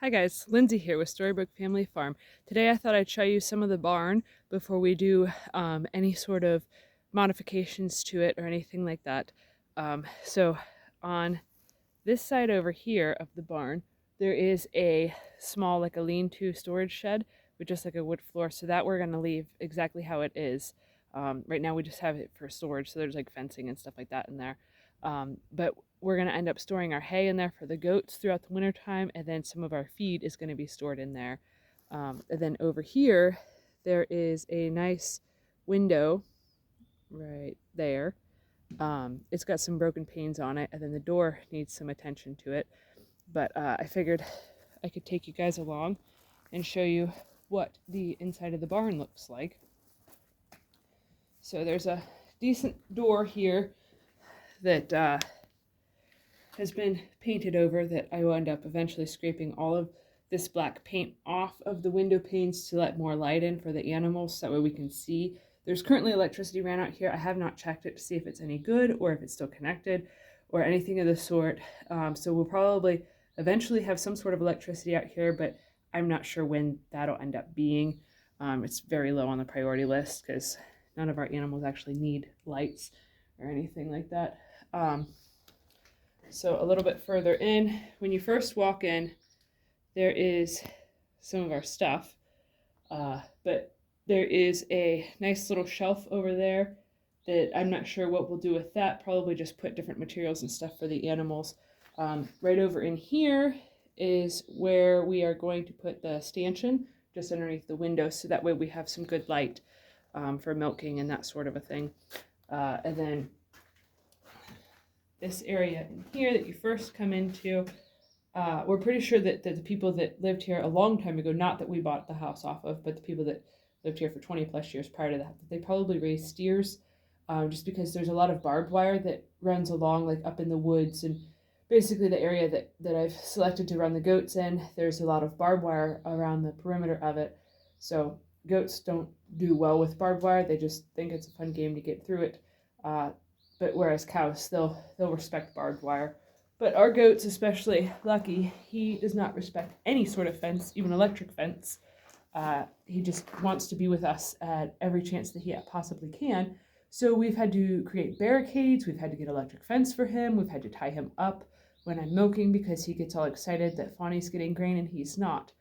Hi guys, Lindsay here with Storybook Family Farm. Today I thought I'd show you some of the barn before we do any sort of modifications to it or anything like that. So on this side over here of the barn, there is a small, like a lean-to storage shed with just like a wood floor. So that we're going to leave exactly how it is. Right now we just have it for storage, so there's like fencing and stuff like that in there. But we're going to end up storing our hay in there for the goats throughout the winter time, and then some of our feed is going to be stored in there. And then over here, there is a nice window right there. It's got some broken panes on it, and then the door needs some attention to it. But I figured I could take you guys along and show you what the inside of the barn looks like. So there's a decent door here that has been painted over that I will end up eventually scraping all of this black paint off of the window panes to let more light in for the animals, so that way we can see. There's currently electricity ran out here. I have not checked it to see if it's any good or if it's still connected or anything of the sort. So we'll probably eventually have some sort of electricity out here, but I'm not sure when that'll end up being. It's very low on the priority list because none of our animals actually need lights or anything like that. So a little bit further in, when you first walk in, there is some of our stuff, but there is a nice little shelf over there that I'm not sure what we'll do with that. Probably just put different materials and stuff for the animals. Right over in here is where we are going to put the stanchion, just underneath the window, so that way we have some good light for milking and that sort of a thing. And then this area in here that you first come into, we're pretty sure that the people that lived here a long time ago, not that we bought the house off of, but the people that lived here for 20 plus years prior to that they probably raised steers, just because there's a lot of barbed wire that runs along, like up in the woods, and basically the area that I've selected to run the goats in, there's a lot of barbed wire around the perimeter of it. So goats don't do well with barbed wire. They just think it's a fun game to get through it. But whereas cows, they'll respect barbed wire. But our goats, especially Lucky, he does not respect any sort of fence, even electric fence. He just wants to be with us at every chance that he possibly can. So we've had to create barricades, we've had to get electric fence for him, we've had to tie him up when I'm milking because he gets all excited that Fawny's getting grain and he's not.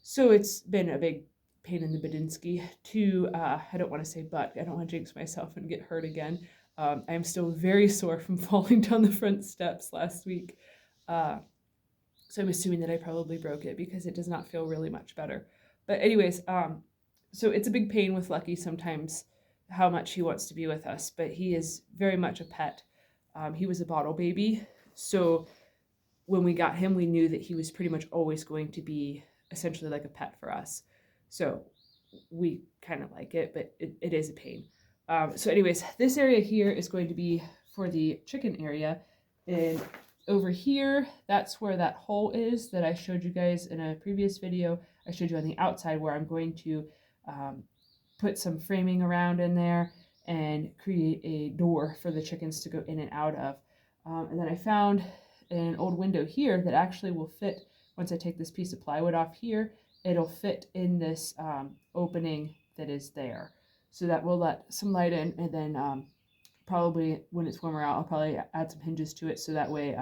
So it's been a big pain in the Badinsky to, I don't want to say but, I don't want to jinx myself and get hurt again. I'm still very sore from falling down the front steps last week. So I'm assuming that I probably broke it because it does not feel really much better. But anyways, so it's a big pain with Lucky sometimes how much he wants to be with us, but he is very much a pet. He was a bottle baby, so when we got him, we knew that he was pretty much always going to be essentially like a pet for us. So we kind of like it, but it is a pain. So anyways, this area here is going to be for the chicken area, and over here, that's where that hole is that I showed you guys in a previous video. I showed you on the outside where I'm going to put some framing around in there and create a door for the chickens to go in and out of. And then I found an old window here that actually will fit, once I take this piece of plywood off here, it'll fit in this opening that is there. So that will let some light in, and then probably when it's warmer out, I'll probably add some hinges to it so that way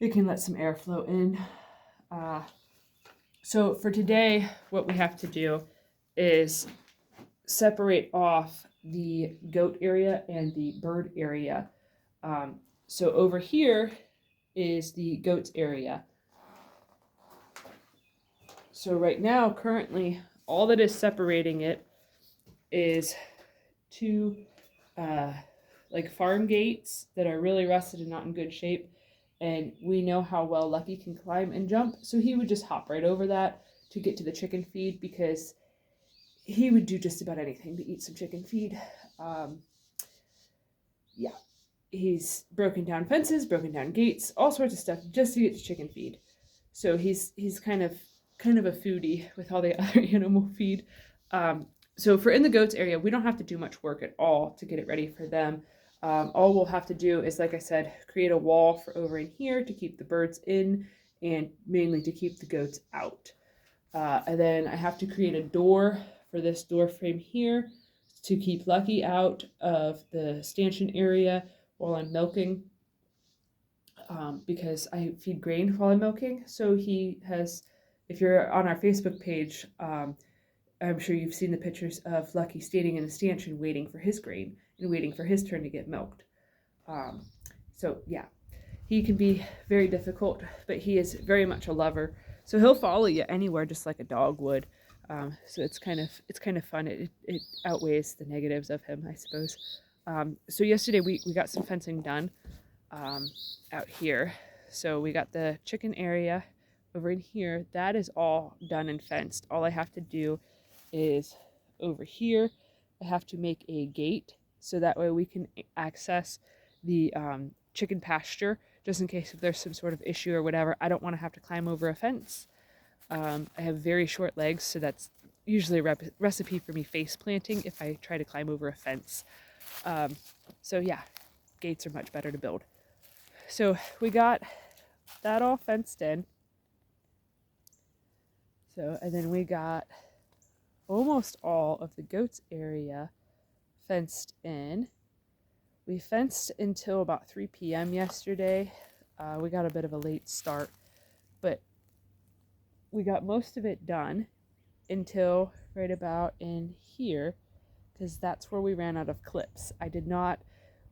it can let some airflow in. So for today, what we have to do is separate off the goat area and the bird area. So over here is the goats area. So right now, currently, all that is separating it is two like farm gates that are really rusted and not in good shape, and we know how well Lucky can climb and jump, so he would just hop right over that to get to the chicken feed because he would do just about anything to eat some chicken feed. Yeah, he's broken down fences, broken down gates, all sorts of stuff just to get to chicken feed. So he's kind of a foodie with all the other animal feed. So for in the goats area, we don't have to do much work at all to get it ready for them. All we'll have to do is, like I said, create a wall for over in here to keep the birds in and mainly to keep the goats out. And then I have to create a door for this door frame here to keep Lucky out of the stanchion area while I'm milking, because I feed grain while I'm milking. So he has, if you're on our Facebook page, I'm sure you've seen the pictures of Lucky standing in a stanchion waiting for his grain and waiting for his turn to get milked. Um, so yeah, he can be very difficult, but he is very much a lover. So he'll follow you anywhere, just like a dog would. So it's kind of fun. It outweighs the negatives of him, I suppose. So yesterday we got some fencing done out here. So we got the chicken area over in here. That is all done and fenced. All I have to do is over here, I have to make a gate so that way we can access the chicken pasture, just in case if there's some sort of issue or whatever. I don't want to have to climb over a fence. I have very short legs, so that's usually a recipe for me face planting if I try to climb over a fence. So yeah, gates are much better to build. So we got that all fenced in. So, and then we got almost all of the goats area fenced in. We fenced until about 3 p.m. yesterday. We got a bit of a late start, but we got most of it done until right about in here, because that's where we ran out of clips. I did not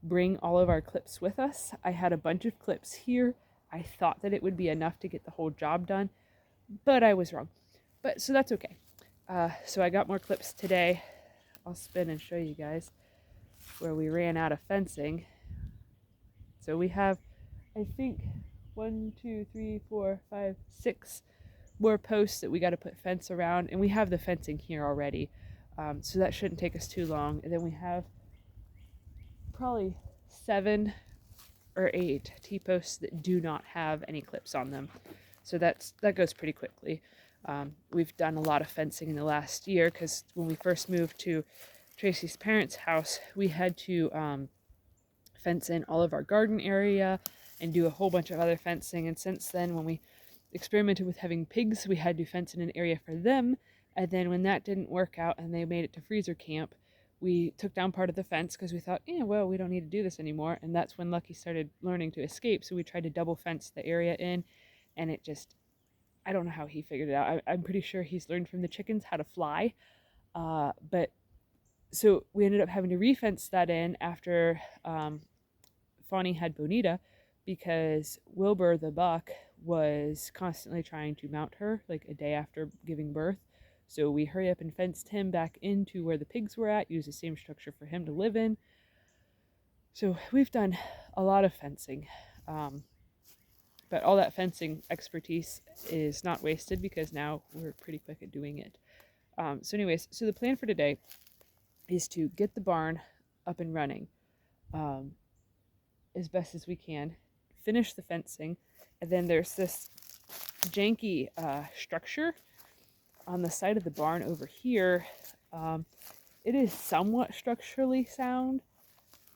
bring all of our clips with us. I had a bunch of clips here. I thought that it would be enough to get the whole job done, but I was wrong. But so that's okay. So I got more clips today. I'll spin and show you guys where we ran out of fencing. So we have, I think, 6 more posts that we got to put fence around, and we have the fencing here already. So that shouldn't take us too long. And then we have probably 7 or 8 T-posts that do not have any clips on them. So that goes pretty quickly. We've done a lot of fencing in the last year, because when we first moved to Tracy's parents' house, we had to fence in all of our garden area and do a whole bunch of other fencing. And since then, when we experimented with having pigs, we had to fence in an area for them. And then when that didn't work out and they made it to freezer camp, we took down part of the fence because we thought, well, we don't need to do this anymore. And that's when Lucky started learning to escape. So we tried to double fence the area in, and it just, I don't know how he figured it out. I'm pretty sure he's learned from the chickens how to fly. But so we ended up having to re-fence that in after Fawny had Bonita, because Wilbur the buck was constantly trying to mount her like a day after giving birth. So we hurry up and fenced him back into where the pigs were at, used the same structure for him to live in. So we've done a lot of fencing. But all that fencing expertise is not wasted, because now we're pretty quick at doing it. So anyways, so the plan for today is to get the barn up and running as best as we can, finish the fencing, and then there's this janky structure on the side of the barn over here. It is somewhat structurally sound,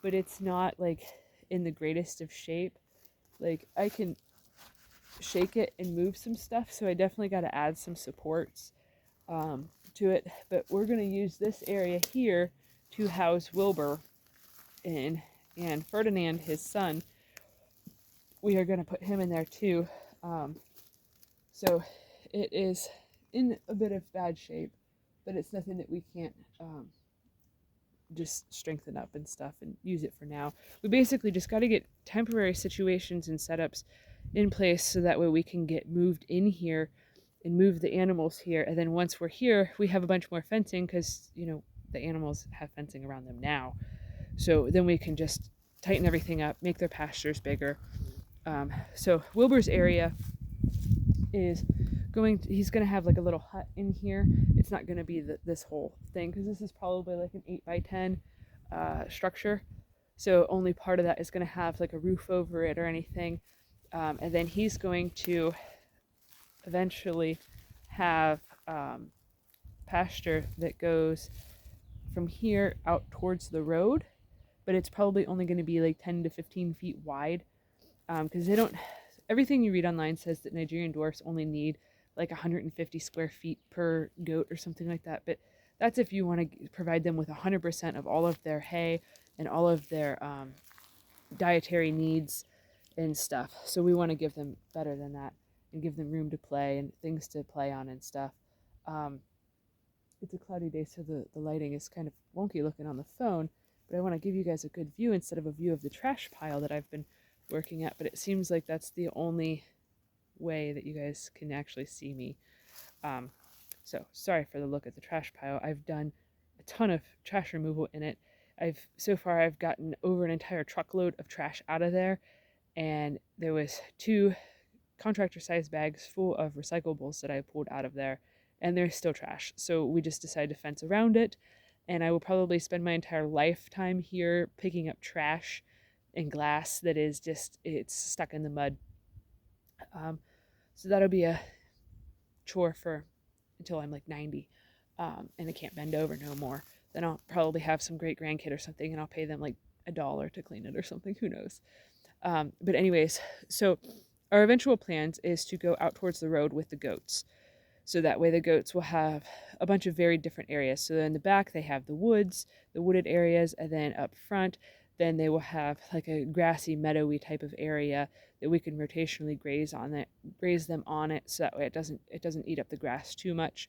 but it's not like in the greatest of shape. Like, I can shake it and move some stuff, so I definitely got to add some supports to it. But we're going to use this area here to house Wilbur in, and Ferdinand, his son, we are going to put him in there too. So it is in a bit of bad shape, but it's nothing that we can't just strengthen up and stuff and use it for now. We basically just got to get temporary situations and setups in place so that way we can get moved in here and move the animals here. And then once we're here, we have a bunch more fencing, because the animals have fencing around them now. So then we can just tighten everything up, make their pastures bigger. So Wilbur's area is he's going to have like a little hut in here. It's not going to be this whole thing, because this is probably like an 8x10 structure. So only part of that is going to have like a roof over it or anything. And then he's going to eventually have pasture that goes from here out towards the road, but it's probably only going to be like 10 to 15 feet wide, because everything you read online says that Nigerian dwarfs only need like 150 square feet per goat or something like that. But that's if you want to provide them with 100% of all of their hay and all of their dietary needs and stuff. So we want to give them better than that and give them room to play and things to play on and stuff. Um, it's a cloudy day, so the lighting is kind of wonky looking on the phone, but I want to give you guys a good view instead of a view of the trash pile that I've been working at. But it seems like that's the only way that you guys can actually see me. So sorry for the look at the trash pile. I've done a ton of trash removal in it. So far I've gotten over an entire truckload of trash out of there, and there was 2 contractor sized bags full of recyclables that I pulled out of there, and they're still trash. So we just decided to fence around it, and I will probably spend my entire lifetime here picking up trash and glass that is just, it's stuck in the mud. So that'll be a chore for until I'm like 90, and I can't bend over no more. Then I'll probably have some great grandkid or something, and I'll pay them like $1 to clean it or something. Who knows? But anyways, so our eventual plans is to go out towards the road with the goats. So that way the goats will have a bunch of very different areas. So in the back they have the woods, the wooded areas, and then up front, then they will have like a grassy, meadowy type of area that we can rotationally graze them on it, so that way it doesn't eat up the grass too much.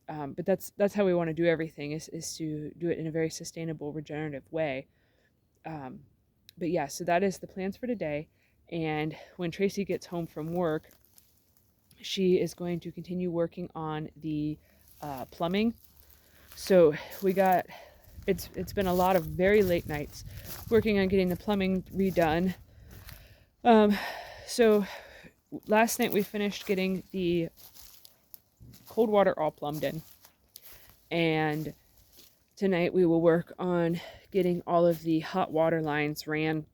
But that's how we want to do everything, is to do it in a very sustainable, regenerative way. But yeah, so that is the plans for today. And when Tracy gets home from work, she is going to continue working on the plumbing. So it's been a lot of very late nights working on getting the plumbing redone. So last night we finished getting the cold water all plumbed in, and tonight we will work on getting all of the hot water lines ran,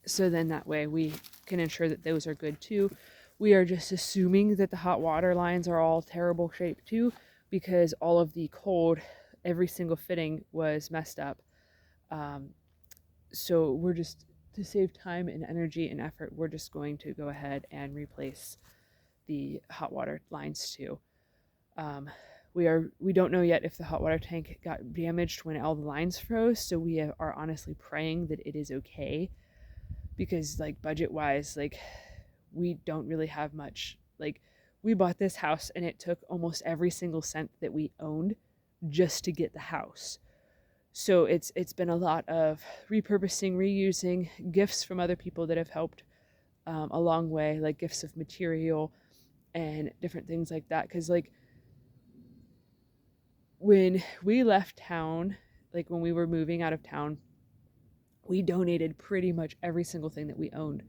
so then that way we can ensure that those are good too. We are just assuming that the hot water lines are all terrible shape too, because all of the cold, every single fitting was messed up. So we're just, to save time and energy and effort, we're just going to go ahead and replace the hot water lines too. We don't know yet if the hot water tank got damaged when all the lines froze, so we are honestly praying that it is okay, because like budget wise, like we don't really have much. Like, we bought this house and it took almost every single cent that we owned just to get the house. So it's been a lot of repurposing, reusing, gifts from other people that have helped a long way, like gifts of material and different things like that. Because like when we left town, like when we were moving out of town, we donated pretty much every single thing that we owned,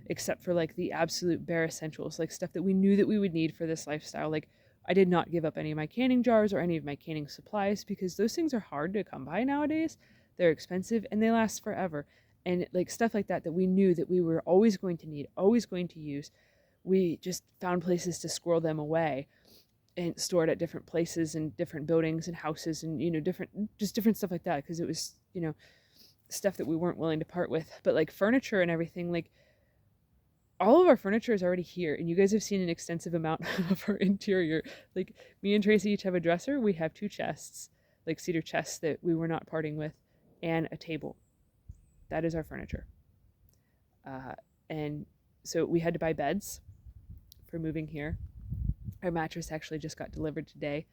except for like the absolute bare essentials, like stuff that we knew that we would need for this lifestyle. Like, I did not give up any of my canning jars or any of my canning supplies, because those things are hard to come by nowadays. They're expensive and they last forever. And like stuff like that we knew that we were always going to need, always going to use, we just found places to squirrel them away and store it at different places and different buildings and houses and, different stuff like that, because it was, stuff that we weren't willing to part with. But like furniture and everything, like all of our furniture is already here, and you guys have seen an extensive amount of our interior. Like, me and Tracy each have a dresser. We have 2 chests, like cedar chests that we were not parting with, and a table. That is our furniture. And so we had to buy beds for moving here. Our mattress actually just got delivered today.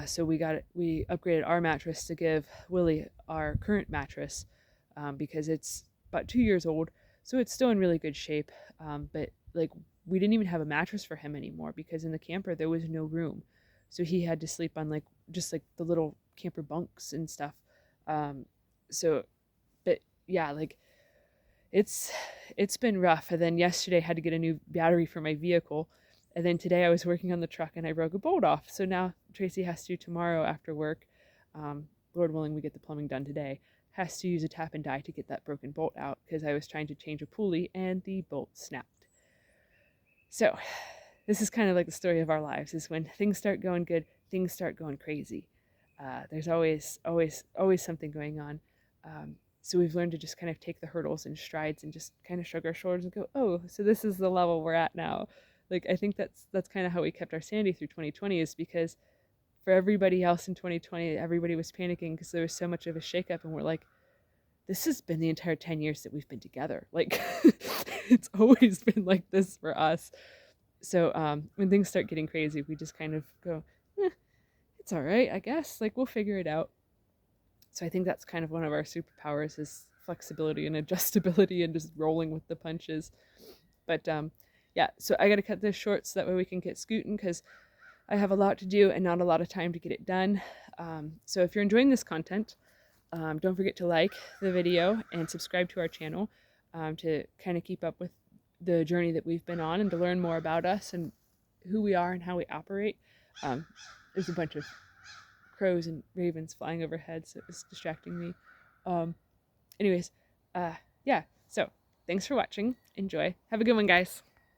So we upgraded our mattress to give Willie our current mattress, because it's about 2 years old. So it's still in really good shape, but like we didn't even have a mattress for him anymore, because in the camper there was no room. So he had to sleep on just the little camper bunks and stuff. But yeah, like it's been rough. And then yesterday I had to get a new battery for my vehicle. And then today I was working on the truck and I broke a bolt off. So now Tracy has to, tomorrow after work, Lord willing we get the plumbing done today, has to use a tap and die to get that broken bolt out, because I was trying to change a pulley and the bolt snapped. So this is kind of like the story of our lives, is when things start going good, things start going crazy. There's always something going on. So we've learned to just kind of take the hurdles in strides and just kind of shrug our shoulders and go, oh, so this is the level we're at now. Like, I think that's kind of how we kept our sanity through 2020, is because for everybody else in 2020, everybody was panicking because there was so much of a shakeup, and we're like, this has been the entire 10 years that we've been together. Like, it's always been like this for us. So when things start getting crazy, we just kind of go, it's all right, I guess. Like, we'll figure it out. So I think that's kind of one of our superpowers, is flexibility and adjustability and just rolling with the punches. But yeah, so I got to cut this short so that way we can get scooting, because I have a lot to do and not a lot of time to get it done. So if you're enjoying this content, don't forget to like the video and subscribe to our channel to kind of keep up with the journey that we've been on and to learn more about us and who we are and how we operate. There's a bunch of crows and ravens flying overhead, so it was distracting me. Anyways, yeah, so thanks for watching. Enjoy. Have a good one, guys.